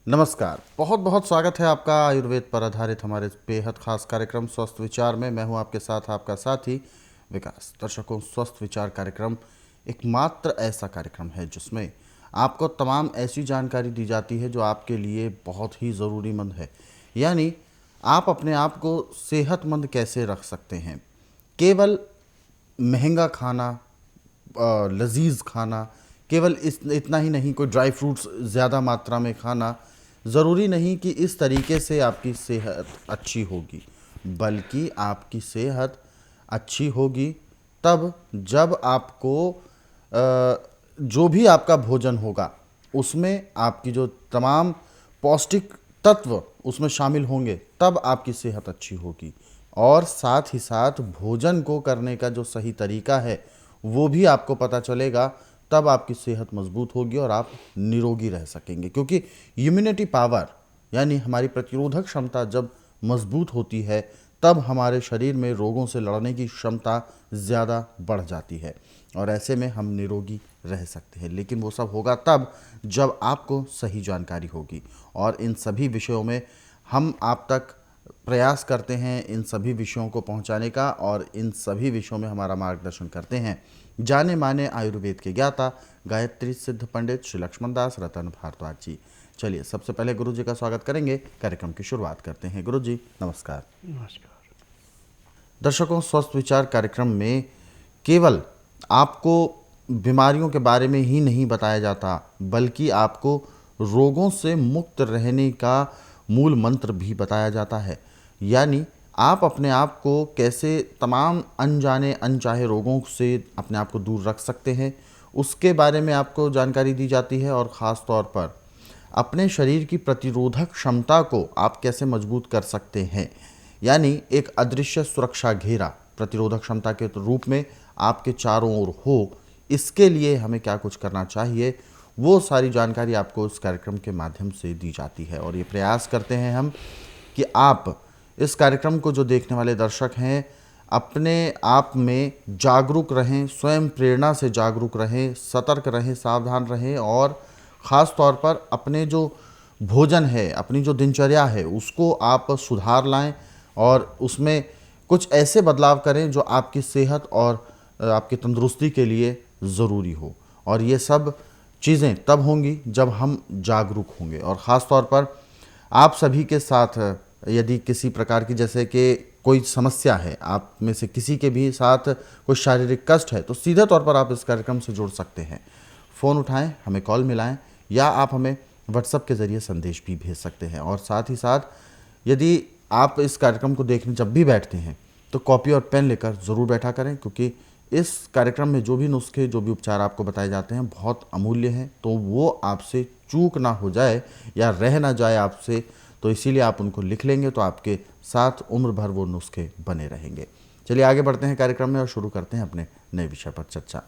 नमस्कार, बहुत बहुत स्वागत है आपका आयुर्वेद पर आधारित हमारे इस बेहद खास कार्यक्रम स्वस्थ विचार में। मैं हूं आपके साथ आपका साथी विकास। दर्शकों, स्वस्थ विचार कार्यक्रम एकमात्र ऐसा कार्यक्रम है जिसमें आपको तमाम ऐसी जानकारी दी जाती है जो आपके लिए बहुत ही ज़रूरीमंद है। यानी आप अपने आप को सेहतमंद कैसे रख सकते हैं। केवल महंगा खाना, लजीज खाना, केवल इतना ही नहीं, कोई ड्राई फ्रूट्स ज़्यादा मात्रा में खाना ज़रूरी नहीं कि इस तरीके से आपकी सेहत अच्छी होगी, बल्कि आपकी सेहत अच्छी होगी तब जब आपको जो भी आपका भोजन होगा उसमें आपकी जो तमाम पौष्टिक तत्व उसमें शामिल होंगे, तब आपकी सेहत अच्छी होगी। और साथ ही साथ भोजन को करने का जो सही तरीका है वो भी आपको पता चलेगा, तब आपकी सेहत मजबूत होगी और आप निरोगी रह सकेंगे। क्योंकि इम्यूनिटी पावर यानी हमारी प्रतिरोधक क्षमता जब मजबूत होती है तब हमारे शरीर में रोगों से लड़ने की क्षमता ज़्यादा बढ़ जाती है और ऐसे में हम निरोगी रह सकते हैं। लेकिन वो सब होगा तब जब आपको सही जानकारी होगी, और इन सभी विषयों में हम आप तक प्रयास करते हैं इन सभी विषयों को पहुंचाने का, और इन सभी विषयों में हमारा मार्गदर्शन करते हैं जाने माने आयुर्वेद के ज्ञाता गायत्री सिद्ध पंडित श्री लक्ष्मण दास रतन भारद्वाज जी। चलिए सबसे पहले गुरु जी का स्वागत करेंगे, कार्यक्रम की शुरुआत करते हैं। गुरु जी नमस्कार। नमस्कार। दर्शकों, स्वस्थ विचार कार्यक्रम में केवल आपको बीमारियों के बारे में ही नहीं बताया जाता, बल्कि आपको रोगों से मुक्त रहने का मूल मंत्र भी बताया जाता है। यानी आप अपने आप को कैसे तमाम अनजाने अनचाहे रोगों से अपने आप को दूर रख सकते हैं, उसके बारे में आपको जानकारी दी जाती है। और ख़ास तौर पर अपने शरीर की प्रतिरोधक क्षमता को आप कैसे मजबूत कर सकते हैं, यानी एक अदृश्य सुरक्षा घेरा प्रतिरोधक क्षमता के रूप में आपके चारों ओर हो, इसके लिए हमें क्या कुछ करना चाहिए, वो सारी जानकारी आपको इस कार्यक्रम के माध्यम से दी जाती है। और ये प्रयास करते हैं हम कि आप इस कार्यक्रम को जो देखने वाले दर्शक हैं अपने आप में जागरूक रहें, स्वयं प्रेरणा से जागरूक रहें, सतर्क रहें, सावधान रहें, और ख़ास तौर पर अपने जो भोजन है, अपनी जो दिनचर्या है, उसको आप सुधार लाएं और उसमें कुछ ऐसे बदलाव करें जो आपकी सेहत और आपकी तंदुरुस्ती के लिए ज़रूरी हो। और ये सब चीज़ें तब होंगी जब हम जागरूक होंगे। और ख़ास तौर पर आप सभी के साथ यदि किसी प्रकार की, जैसे कि कोई समस्या है, आप में से किसी के भी साथ कोई शारीरिक कष्ट है, तो सीधे तौर पर आप इस कार्यक्रम से जुड़ सकते हैं। फ़ोन उठाएं, हमें कॉल मिलाएं, या आप हमें व्हाट्सएप के ज़रिए संदेश भी भेज सकते हैं। और साथ ही साथ यदि आप इस कार्यक्रम को देखने जब भी बैठते हैं तो कॉपी और पेन लेकर ज़रूर बैठा करें, क्योंकि इस कार्यक्रम में जो भी नुस्खे, जो भी उपचार आपको बताए जाते हैं बहुत अमूल्य हैं, तो वो आपसे चूक ना हो जाए या रह ना जाए आपसे, तो इसीलिए आप उनको लिख लेंगे तो आपके साथ उम्र भर वो नुस्खे बने रहेंगे। चलिए आगे बढ़ते हैं कार्यक्रम में और शुरू करते हैं अपने नए विषय पर चर्चा।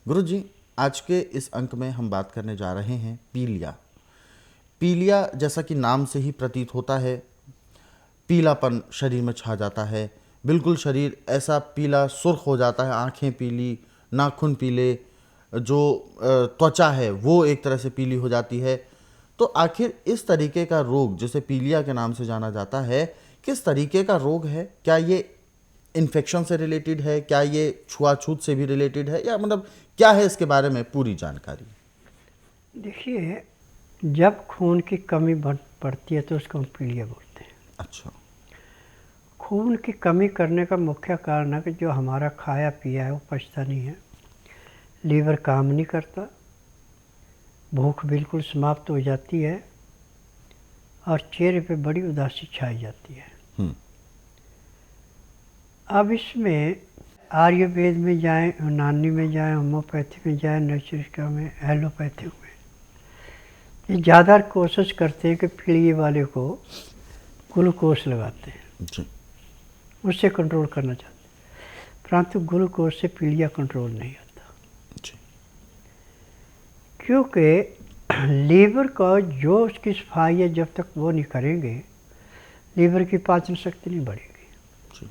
गुरु जी, आज के इस अंक में हम बात करने जा रहे हैं पीलिया। पीलिया जैसा कि नाम से ही प्रतीत होता है, पीलापन शरीर में छा जाता है, बिल्कुल शरीर ऐसा पीला सुर्ख हो जाता है, आंखें पीली, नाखून पीले, जो त्वचा है वो एक तरह से पीली हो जाती है। तो आखिर इस तरीके का रोग जिसे पीलिया के नाम से जाना जाता है, किस तरीके का रोग है? क्या ये इन्फेक्शन से रिलेटेड है, क्या ये छुआछूत से भी रिलेटेड है, या मतलब क्या है इसके बारे में पूरी जानकारी? देखिए, जब खून की कमी पड़ती है तो उसको हम पीलिया बोलते हैं। अच्छा। खून की कमी करने का मुख्य कारण है कि जो हमारा खाया पिया है वो पचता नहीं है, लीवर काम नहीं करता, भूख बिल्कुल समाप्त हो जाती है और चेहरे पे बड़ी उदासी छाई जाती है। अब इसमें आयुर्वेद में जाएं, यूनानी में जाएं, होम्योपैथी में जाएं, नेचुरिका में, एलोपैथी में, ये ज़्यादा कोशिश करते हैं कि पीलिए वाले को ग्लूकोज लगाते हैं, जी। उससे कंट्रोल करना चाहते हैं, परंतु ग्लूकोज से पीलिया कंट्रोल नहीं होता। जी। क्योंकि लीवर का जो उसकी सफाई है जब तक वो नहीं करेंगे, लीवर की पाचन शक्ति नहीं बढ़ेगी। जी।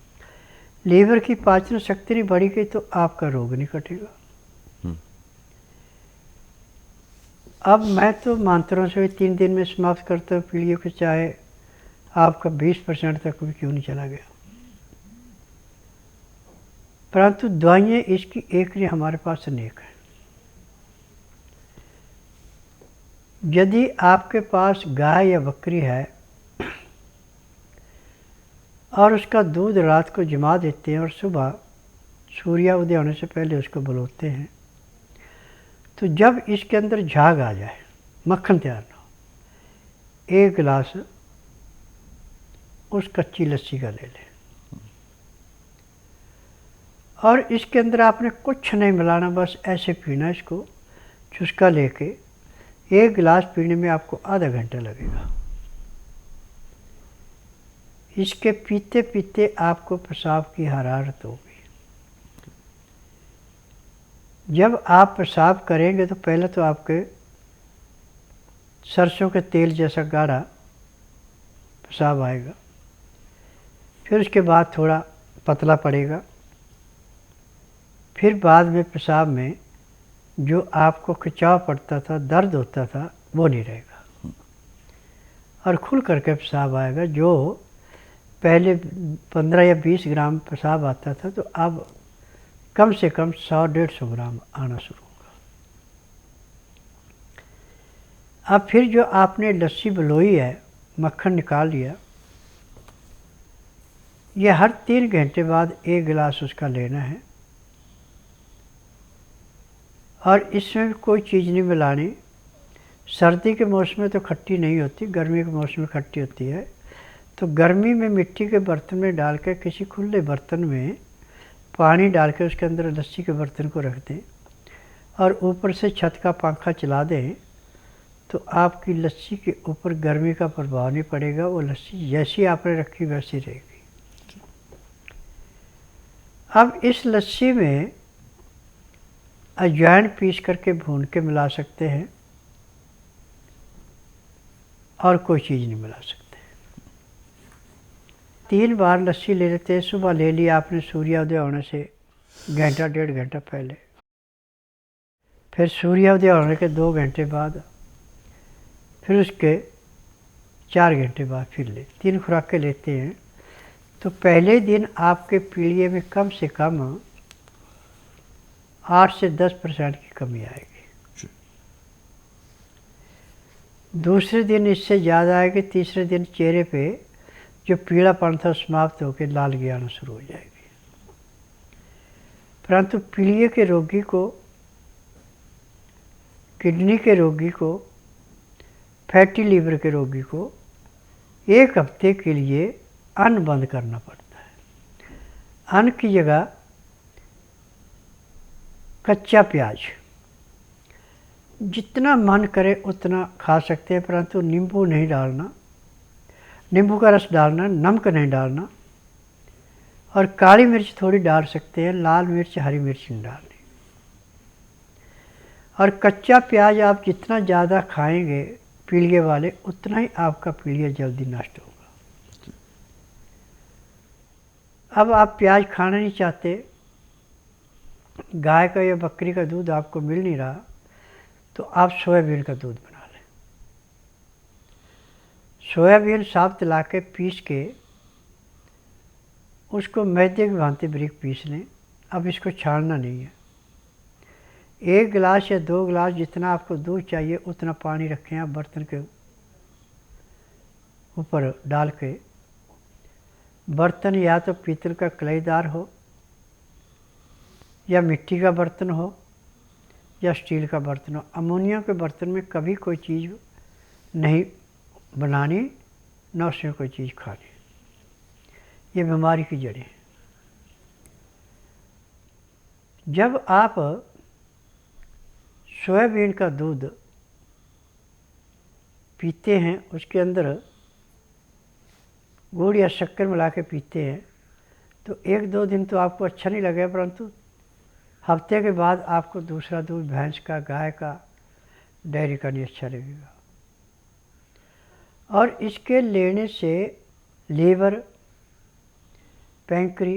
लीवर की पाचन शक्ति नहीं बढ़ेगी तो आपका रोग नहीं कटेगा। अब मैं तो मंत्रों से 3 दिन में समाप्त करता हूँ पीलिया को, चाहे आपका 20% तक भी क्यों नहीं चला गया। परंतु दवाइयाँ इसकी एक नहीं हमारे पास अनेक है। यदि आपके पास गाय या बकरी है और उसका दूध रात को जमा देते हैं और सुबह सूर्योदय होने से पहले उसको बुलाते हैं, तो जब इसके अंदर झाग आ जाए, मक्खन तैयार ना हो, 1 गिलास उस कच्ची लस्सी का ले लें और इसके अंदर आपने कुछ नहीं मिलाना, बस ऐसे पीना इसको, चुस्का लेके। 1 गिलास पीने में आपको आधा घंटा लगेगा। इसके पीते पीते आपको पेशाब की हरारत होगी। जब आप पेशाब करेंगे तो पहले तो आपके सरसों के तेल जैसा गाढ़ा पेशाब आएगा, फिर उसके बाद थोड़ा पतला पड़ेगा, फिर बाद में पेशाब में जो आपको खिंचाव पड़ता था, दर्द होता था, वो नहीं रहेगा और खुल करके पेशाब आएगा। जो पहले 15 या 20 ग्राम पेशाब आता था, तो अब कम से कम 100-150 ग्राम आना शुरू होगा। अब फिर जो आपने लस्सी बलोई है, मक्खन निकाल लिया, यह हर 3 घंटे बाद 1 गिलास उसका लेना है और इसमें भी कोई चीज़ नहीं मिलानी। सर्दी के मौसम में तो खट्टी नहीं होती, गर्मी के मौसम में खट्टी होती है। तो गर्मी में मिट्टी के बर्तन में डाल कर किसी खुले बर्तन में पानी डाल के उसके अंदर लस्सी के बर्तन को रख दें और ऊपर से छत का पंखा चला दें, तो आपकी लस्सी के ऊपर गर्मी का प्रभाव नहीं पड़ेगा। वो लस्सी जैसी आपने रखी वैसी रहेगी। अब इस लस्सी में अजवाइन पीस करके भून के मिला सकते हैं और कोई चीज़ नहीं मिला सकते। 3 बार लस्सी ले लेते हैं। सुबह ले लिया आपने सूर्योदय होने से घंटा 1.5 घंटा पहले, फिर सूर्योदय होने के 2 घंटे बाद, फिर उसके 4 घंटे बाद फिर ले 3 खुराकें लेते हैं। तो पहले दिन आपके पीलिये में कम से कम 8 से 10% की कमी आएगी। दूसरे दिन इससे ज़्यादा आएगी। तीसरे दिन चेहरे पे जो पीलापन था समाप्त होकर लालगी आना शुरू हो जाएगी। परंतु पीलिये के रोगी को, किडनी के रोगी को, फैटी लीवर के रोगी को 1 हफ्ते के लिए अन्न बंद करना पड़ता है। अन्न की जगह कच्चा प्याज जितना मन करे उतना खा सकते हैं, परंतु नींबू नहीं डालना, नींबू का रस डालना, नमक नहीं डालना और काली मिर्च थोड़ी डाल सकते हैं, लाल मिर्च, हरी मिर्च नहीं डालनी। और कच्चा प्याज आप जितना ज़्यादा खाएंगे पीलिये वाले, उतना ही आपका पीलिया जल्दी नष्ट होगा। अब आप प्याज खाना नहीं चाहते, गाय का या बकरी का दूध आपको मिल नहीं रहा, तो आप सोयाबीन का दूध बना लें। सोयाबीन साफ ला के पीस के उसको मैदे की भांति बारीक पीस लें। अब इसको छानना नहीं है। 1 गिलास या 2 गिलास जितना आपको दूध चाहिए उतना पानी रखें आप बर्तन के ऊपर डाल के। बर्तन या तो पीतल का कलाईदार हो या मिट्टी का बर्तन हो या स्टील का बर्तन हो। अमोनिया के बर्तन में कभी कोई चीज़ नहीं बनानी, न उसमें कोई चीज़ खानी। ये बीमारी की जड़ें हैं। जब आप सोयाबीन का दूध पीते हैं, उसके अंदर गुड़ या शक्कर मिला के पीते हैं, तो 1-2 दिन तो आपको अच्छा नहीं लगेगा, परंतु हफ्ते के बाद आपको दूसरा दूध भैंस का, गाय का, डेयरी का नहीं अच्छा लगेगा। और इसके लेने से लीवर, पैंक्री,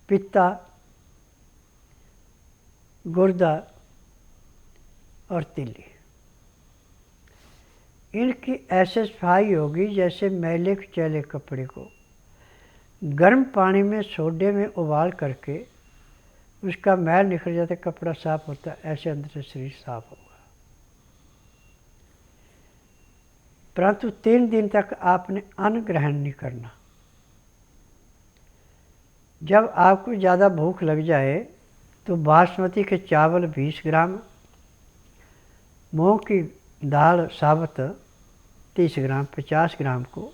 पित्ता गुर्दा और तिल्ली, इनकी ऐसे सफाई होगी जैसे मैले कुचैले कपड़े को गर्म पानी में सोडे में उबाल करके उसका मैल निकल जाता है, कपड़ा साफ होता है, ऐसे अंदर से शरीर साफ होगा। परंतु 3 दिन तक आपने अन्न ग्रहण नहीं करना। जब आपको ज़्यादा भूख लग जाए तो बासमती के चावल 20 ग्राम, मूंग की दाल साबुत 30 ग्राम, 50 ग्राम को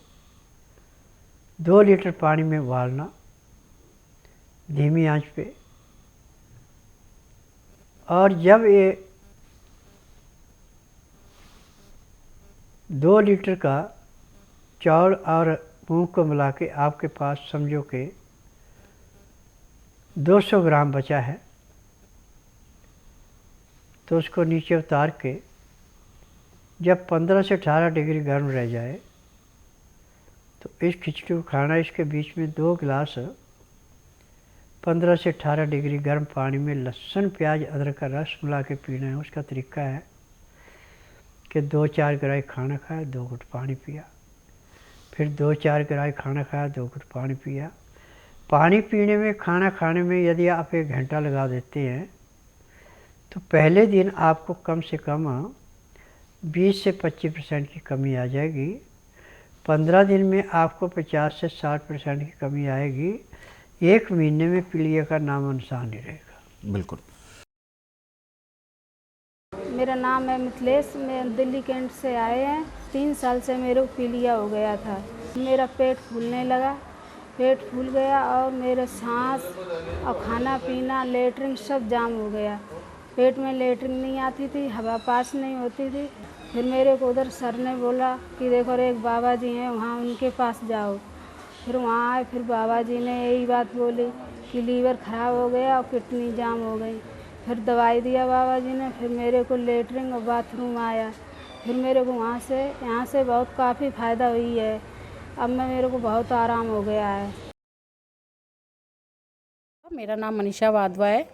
2 लीटर पानी में उबालना धीमी आंच पे। और जब ये 2 लीटर का चावल और मूंग को मिला के आपके पास समझो कि 200 ग्राम बचा है, तो उसको नीचे उतार के जब 15 से 18 डिग्री गर्म रह जाए तो इस खिचड़ी को खाना। इसके बीच में 2 गिलास 15 से 18 डिग्री गर्म पानी में लहसुन प्याज अदरक का रस मिला के पीना है। उसका तरीका है कि 2-4 ग्राही खाना खाया, 2 घुट पानी पिया, फिर 2-4 ग्राही खाना खाया, 2 घुट पानी पिया। पानी पीने में, खाना खाने में यदि आप 1 घंटा लगा देते हैं तो पहले दिन आपको कम से कम 20 से 25% की कमी आ जाएगी। 15 दिन में आपको 50 से 60% की कमी आएगी। 1 महीने में पीलिया का नामो निशान नहीं रहेगा। बिल्कुल। मेरा नाम है मिथिलेश, मैं दिल्ली कैंट से आए हैं। 3 साल से मेरे को पीलिया हो गया था। मेरा पेट फूलने लगा, पेट फूल गया और मेरे सांस और खाना पीना लेटरिन सब जाम हो गया। पेट में लेटरिन नहीं आती थी, हवा पास नहीं होती थी। फिर मेरे को उधर सर ने बोला कि देखो एक बाबा जी हैं वहाँ, उनके पास जाओ। फिर वहाँ आए, फिर बाबा जी ने यही बात बोली कि लीवर ख़राब हो गया और किडनी जाम हो गई। फिर दवाई दिया बाबा जी ने, फिर मेरे को लेटरिन और बाथरूम आया। फिर मेरे को वहाँ से यहाँ से बहुत काफ़ी फ़ायदा हुई है। अब मेरे को बहुत आराम हो गया है। मेरा नाम मनीषा वाधवा है,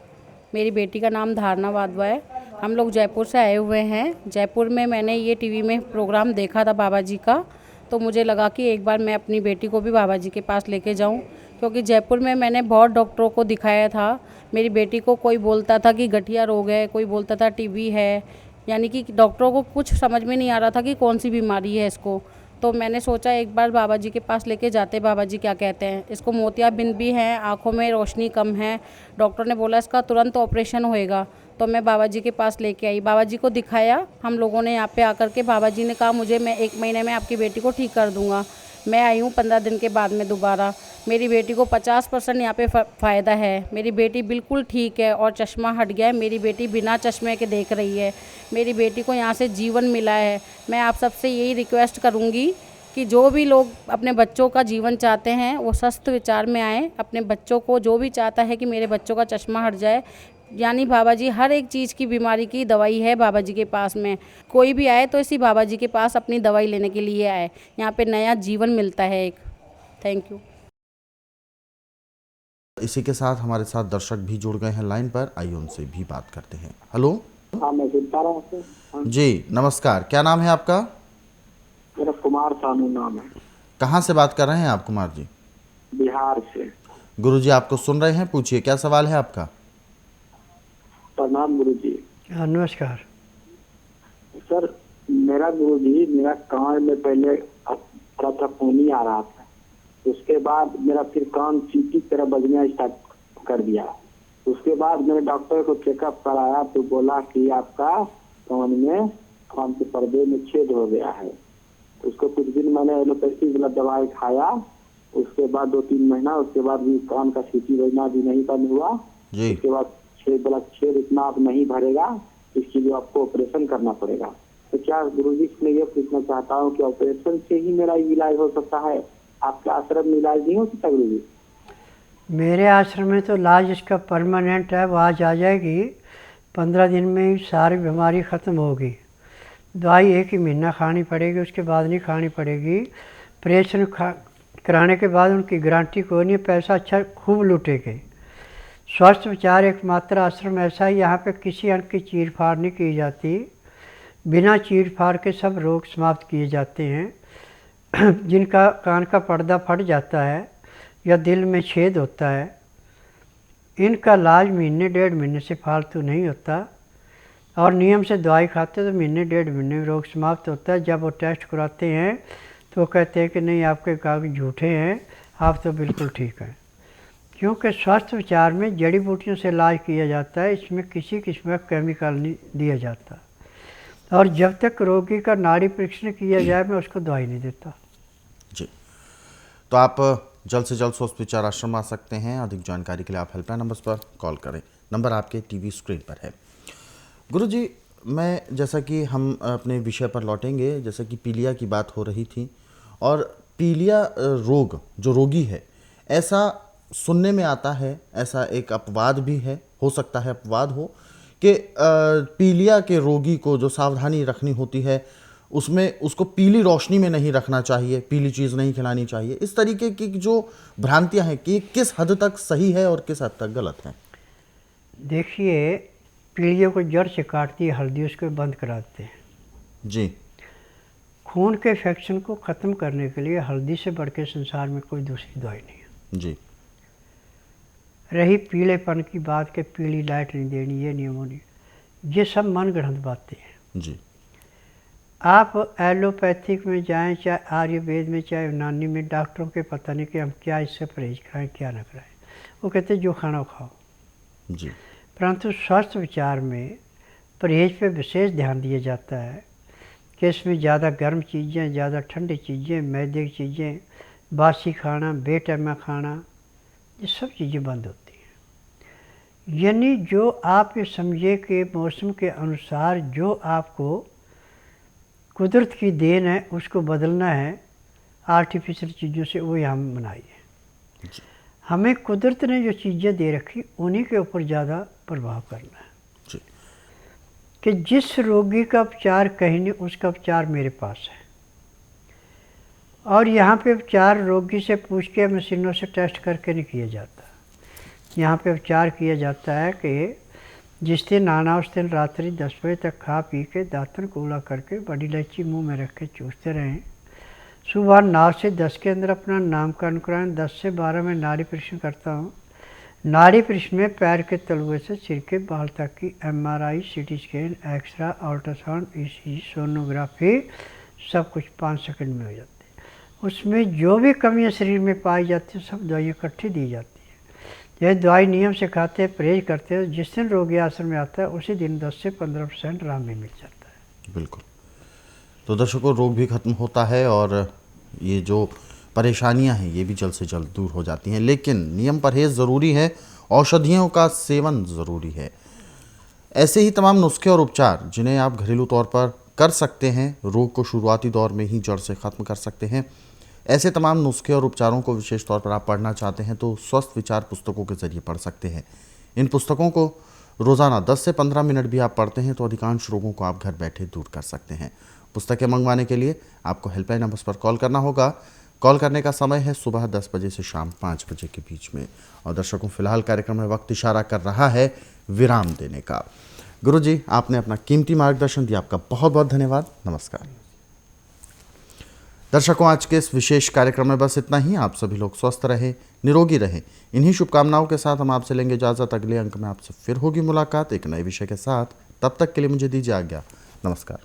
मेरी बेटी का नाम धारणा वाधवा है। हम लोग जयपुर से आए हुए हैं। जयपुर में मैंने ये टीवी में प्रोग्राम देखा था बाबा जी का, तो मुझे लगा कि एक बार मैं अपनी बेटी को भी बाबा जी के पास लेके जाऊं, क्योंकि जयपुर में मैंने बहुत डॉक्टरों को दिखाया था। मेरी बेटी को कोई बोलता था कि गठिया रोग है, कोई बोलता था टीबी है, यानी कि डॉक्टरों को कुछ समझ में नहीं आ रहा था कि कौन सी बीमारी है इसको। तो मैंने सोचा एक बार बाबा जी के पास लेके जाते, बाबा जी क्या कहते हैं। इसको मोतियाबिंद भी हैं, आँखों में रोशनी कम है, डॉक्टर ने बोला इसका तुरंत ऑपरेशन होएगा। तो मैं बाबा जी के पास लेके आई, बाबा जी को दिखाया। हम लोगों ने यहाँ पे आकर के बाबा जी ने कहा मैं 1 महीने में आपकी बेटी को ठीक कर दूँगा। मैं आई हूँ 15 दिन के बाद में दोबारा। मेरी बेटी को 50% यहाँ पे फ़ायदा है। मेरी बेटी बिल्कुल ठीक है और चश्मा हट गया है। मेरी बेटी बिना चश्मे के देख रही है। मेरी बेटी को यहाँ से जीवन मिला है। मैं आप सबसे यही रिक्वेस्ट करूँगी कि जो भी लोग अपने बच्चों का जीवन चाहते हैं वो स्वस्थ विचार में आएँ। अपने बच्चों को, जो भी चाहता है कि मेरे बच्चों का चश्मा हट जाए, यानी बाबा जी हर एक चीज़ की बीमारी की दवाई है बाबा जी के पास में। कोई भी आए तो इसी बाबा जी के पास अपनी दवाई लेने के लिए आए। यहाँ पे नया जीवन मिलता है एक। Thank you. इसी के साथ हमारे साथ दर्शक भी जुड़ गए हैं लाइन पर, आइए उनसे भी बात करते हैं। हेलो। हाँ, मैं सुनता रहा हूँ। जी नमस्कार, क्या नाम है आपका? मेरा कुमार सानू नाम है। कहाँ से बात कर रहे हैं आप कुमार जी? बिहार से। गुरुजी आपको सुन रहे हैं, पूछिए क्या सवाल है आपका? प्रणाम गुरुजी। हाँ नमस्कार। सर मेरा गुरुजी, मेरा कान में पहले थोड़ा सा खूनी आ रहा था, उसके बाद मेरा फिर कान चींटी की तरह बजना स्टार्ट कर दिया। उसके बाद मैंने डॉक्टर को चेकअप कराया तो बोला कि आपका कान के पर्दे में छेद हो गया है। उसको कुछ दिन मैंने एलोपैथी वाला दवाई खाया, उसके बाद 2-3 महीना, उसके बाद भी कान का सीटी बजना भी नहीं बंद हुआ। उसके बाद छेद इतना अब नहीं भरेगा, इसके लिए आपको ऑपरेशन करना पड़ेगा। तो क्या गुरुजी मैं ये पूछना चाहता हूँ कि ऑपरेशन से ही मेरा इलाज हो सकता है? आपके आश्रम में इलाज नहीं हो सकता गुरुजी? मेरे आश्रम में तो इलाज इसका परमानेंट है, वो आज आ जाएगी। 15 दिन में ही सारी बीमारी ख़त्म होगी। दवाई 1 ही महीना खानी पड़ेगी, उसके बाद नहीं खानी पड़ेगी। ऑपरेशन कराने के बाद उनकी गारंटी कोई नहीं, पैसा अच्छा खूब लूटेंगे। स्वास्थ्य विचार एकमात्र आश्रम ऐसा है यहाँ पे किसी अंग की चीर फाड़ नहीं की जाती। बिना चीर फाड़ के सब रोग समाप्त किए जाते हैं। जिनका कान का पर्दा फट जाता है या दिल में छेद होता है, इनका इलाज महीने 1.5 महीने से फालतू नहीं होता, और नियम से दवाई खाते तो महीने 1.5 महीने में रोग समाप्त होता है। जब वो टेस्ट कराते हैं तो वो कहते हैं कि नहीं, आपके कागज झूठे हैं, आप तो बिल्कुल ठीक हैं। क्योंकि स्वास्थ्य विचार में जड़ी बूटियों से इलाज किया जाता है, इसमें किसी किस्म का केमिकल नहीं दिया जाता। और जब तक रोगी का नाड़ी परीक्षण किया जाए मैं उसको दवाई नहीं देता। जी, तो आप जल्द से जल्द स्वस्थ विचार आश्रम आ सकते हैं। अधिक जानकारी के लिए आप हेल्पलाइन नंबर पर कॉल करें, नंबर आपके टीवी स्क्रीन पर है। गुरुजी, मैं जैसा कि हम अपने विषय पर लौटेंगे, जैसा कि पीलिया की बात हो रही थी, और पीलिया रोग जो रोगी है, ऐसा सुनने में आता है, ऐसा एक अपवाद भी है, हो सकता है अपवाद हो, कि पीलिया के रोगी को जो सावधानी रखनी होती है उसमें उसको पीली रोशनी में नहीं रखना चाहिए, पीली चीज़ नहीं खिलानी चाहिए। इस तरीके की जो भ्रांतियां हैं कि किस हद तक सही है और किस हद तक गलत है? देखिए, पीलिया को जड़ से काटती है हल्दी, उसको बंद कराते हैं जी। खून के इन्फेक्शन को ख़त्म करने के लिए हल्दी से बढ़ के संसार में कोई दूसरी दवाई नहीं है। जी। रही पीलेपन की बात के पीली लाइट नहीं देनी, ये नियमों नहीं, ये सब मन गढ़ंत बातें हैं। जी। आप एलोपैथिक में जाएं, चाहे आयुर्वेद में, चाहे यूनानी में, डॉक्टरों के पता नहीं कि हम क्या इससे परहेज कराएं क्या ना कराएं, वो कहते हैं जो खाना खाओ। जी। परंतु स्वास्थ्य विचार में परहेज पे विशेष ध्यान दिया जाता है कि इसमें ज़्यादा गर्म चीज़ें, ज़्यादा ठंडी चीज़ें, मैदे की चीज़ें, बासी खाना, बेटैमा खाना, ये सब चीज़ें बंद होती हैं। यानी जो आप ये समझे कि मौसम के अनुसार जो आपको कुदरत की देन है उसको बदलना है आर्टिफिशियल चीज़ों से, वो हम बनाइए। हमें कुदरत ने जो चीज़ें दे रखी उन्हीं के ऊपर ज़्यादा प्रभाव करना है। जी। कि जिस रोगी का उपचार कहीं नहीं, उसका उपचार मेरे पास है। और यहाँ पे उपचार रोगी से पूछ के मशीनों से टेस्ट करके नहीं किया जाता। यहाँ पे उपचार किया जाता है कि जिस दिन आना उस दिन रात्रि 10 बजे तक खा पी के दातन कूला करके बड़ी इलायची मुंह में रख के चूसते रहें। सुबह 9 से 10 के अंदर अपना नामकरण कराएं। 10 से 12 में नाड़ी परीक्षण करता हूँ। नाड़ी परीक्षण में पैर के तलुए से सिर के बाल तक की MRI, CT scan, x ray, ultrasound, ECG, sonography, सब कुछ 5 सेकंड में हो जाती है। उसमें जो भी कमियाँ शरीर में पाई जाती है सब दवाइयाँ इकट्ठी दी जाती है। यह दवाई नियम से खाते हैं, परहेज करते हैं, जिस दिन रोगी आश्रम में आता है उसी दिन 10 से 15% आराम में मिल जाता है। बिल्कुल। तो दर्शकों, रोग भी खत्म होता है और ये जो परेशानियां हैं ये भी जल्द से जल्द दूर हो जाती हैं, लेकिन नियम परहेज ज़रूरी है, औषधियों का सेवन ज़रूरी है। ऐसे ही तमाम नुस्खे और उपचार जिन्हें आप घरेलू तौर पर कर सकते हैं, रोग को शुरुआती दौर में ही जड़ से ख़त्म कर सकते हैं। ऐसे तमाम नुस्खे और उपचारों को विशेष तौर पर आप पढ़ना चाहते हैं तो स्वस्थ विचार पुस्तकों के ज़रिए पढ़ सकते हैं। इन पुस्तकों को रोज़ाना 10 से 15 मिनट भी आप पढ़ते हैं तो अधिकांश रोगों को आप घर बैठे दूर कर सकते हैं। पुस्तकें मंगवाने के लिए आपको हेल्पलाइन नंबर पर कॉल करना होगा। कॉल करने का समय है सुबह 10 बजे से शाम 5 बजे के बीच में। और दर्शकों, फिलहाल कार्यक्रम में वक्त इशारा कर रहा है विराम देने का। गुरुजी, आपने अपना कीमती मार्गदर्शन दिया, आपका बहुत बहुत धन्यवाद। नमस्कार। दर्शकों, आज के इस विशेष कार्यक्रम में बस इतना ही। आप सभी लोग स्वस्थ रहें, निरोगी रहें, इन्हीं शुभकामनाओं के साथ हम आपसे लेंगे इजाज़त। अगले अंक में आपसे फिर होगी मुलाकात एक नए विषय के साथ। तब तक के लिए मुझे दीजिए आज्ञा। नमस्कार।